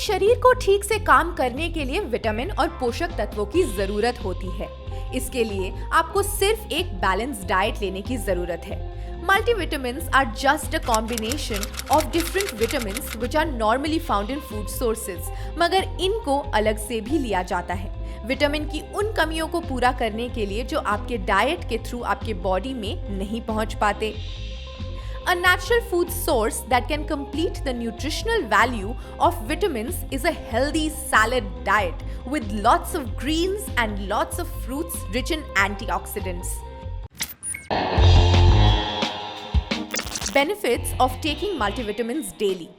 शरीर को ठीक से काम करने के लिए विटामिन और पोषक तत्वों की जरूरत होती है। इसके लिए आपको सिर्फ एक बैलेंस डाइट लेने की जरूरत है। Multivitamins are just a combination of different vitamins which are normally found in food sources, मगर इनको अलग से भी लिया जाता है विटामिन की उन कमियों को पूरा करने के लिए जो आपके डाइट के थ्रू आपके बॉडी में नहीं पहुंच पाते। A natural food source that can complete the nutritional value of vitamins is a healthy salad diet with lots of greens and lots of fruits rich in antioxidants. Benefits of taking multivitamins daily.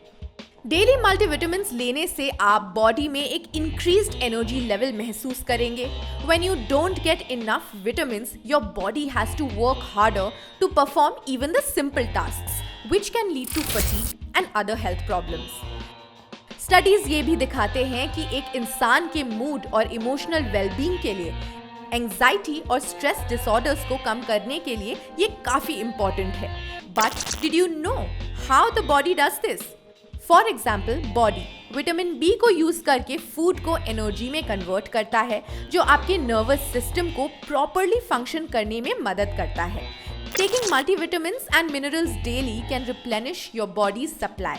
Daily multivitamins लेने से आप body में एक increased energy level महसूस करेंगे। When you don't get enough vitamins, your body has to work harder to perform even the simple tasks, which can lead to fatigue and other health problems. Studies ये भी दिखाते हैं कि एक इंसान के मूड और इमोशनल वेलबींग के लिए एंजाइटी और स्ट्रेस डिसऑर्डर्स को कम करने के लिए ये काफी इंपॉर्टेंट है। But did you know how the body does this? For example, body vitamin B को यूज करके फूड को एनर्जी में कन्वर्ट करता है, जो आपके नर्वस सिस्टम को प्रॉपरली फंक्शन करने में मदद करता है। Taking multivitamins and minerals daily can replenish your body's supply.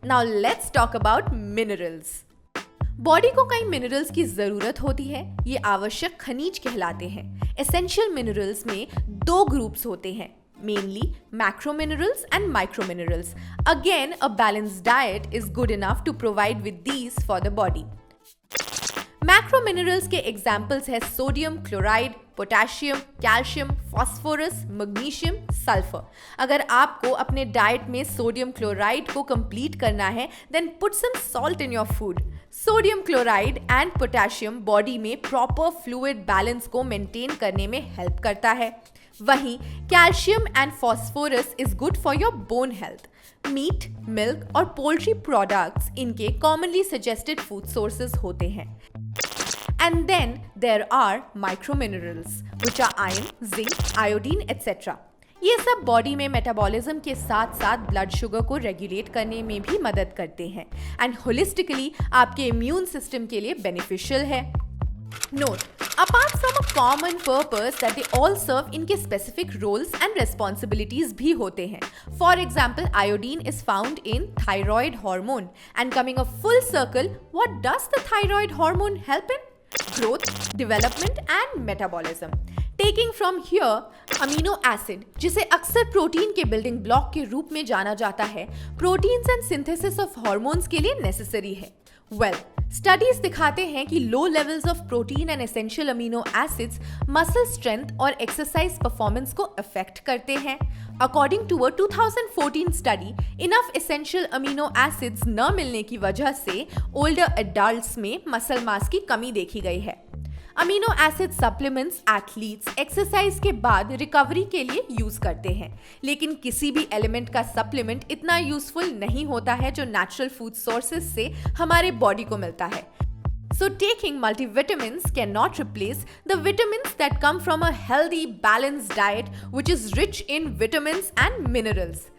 Now let's talk about minerals. Body को कई मिनरल्स की जरूरत होती है। ये आवश्यक खनिज कहलाते हैं। एसेंशियल मिनरल्स में दो ग्रुप्स होते हैं, mainly macro minerals and micro minerals. Again, a balanced diet is good enough to provide with these for the body. Macro minerals के एग्जाम्पल्स है sodium chloride, potassium, calcium, phosphorus, magnesium, sulphur. अगर आपको अपने diet में sodium chloride को complete करना है, then put some salt in your food. Sodium chloride and potassium body में प्रॉपर फ्लूइड बैलेंस को मेंटेन करने में हेल्प करता है। वहीं calcium and phosphorus is good for your bone health. Meat, milk और पोल्ट्री प्रोडक्ट्स इनके कॉमनली सजेस्टेड फूड सोर्सेज होते हैं। And then there are microminerals, which are iron, zinc, iodine, etc. ये सब बॉडी में मेटाबॉलिज्म के साथ साथ ब्लड शुगर को रेगुलेट करने में भी मदद करते हैं एंड होलिस्टिकली आपके इम्यून सिस्टम के लिए बेनिफिशियल है। Note, apart from a common purpose that they all serve, इनके specific roles and responsibilities भी होते हैं। For example, iodine is found in thyroid hormone, and coming a full circle, what does the thyroid hormone help in? Growth, development and metabolism. Taking from here, amino acid, जिसे अक्सर protein के building block के रूप में जाना जाता है, proteins and synthesis of hormones के लिए नेसेसरी है। स्टडीज दिखाते हैं कि low levels of protein and essential amino acids muscle strength और एक्सरसाइज परफॉर्मेंस को अफेक्ट करते हैं। According to a 2014 study, enough essential amino acids न मिलने की वजह से ओल्डर एडल्ट्स में मसल मास की कमी देखी गई है। Amino acid supplements athletes exercise के बाद रिकवरी के लिए यूज करते हैं, लेकिन किसी भी एलिमेंट का सप्लीमेंट इतना यूजफुल नहीं होता है जो नेचुरल फूड सोर्सेज से हमारे बॉडी को मिलता है। So taking multivitamins cannot replace the vitamins that come from a healthy, balanced diet which is rich in vitamins and minerals.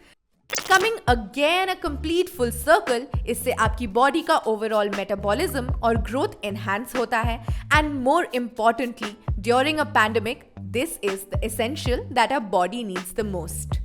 Coming again a complete full circle, इससे आपकी body का overall metabolism और growth enhance होता है and more importantly during a pandemic, this is the essential that our body needs the most.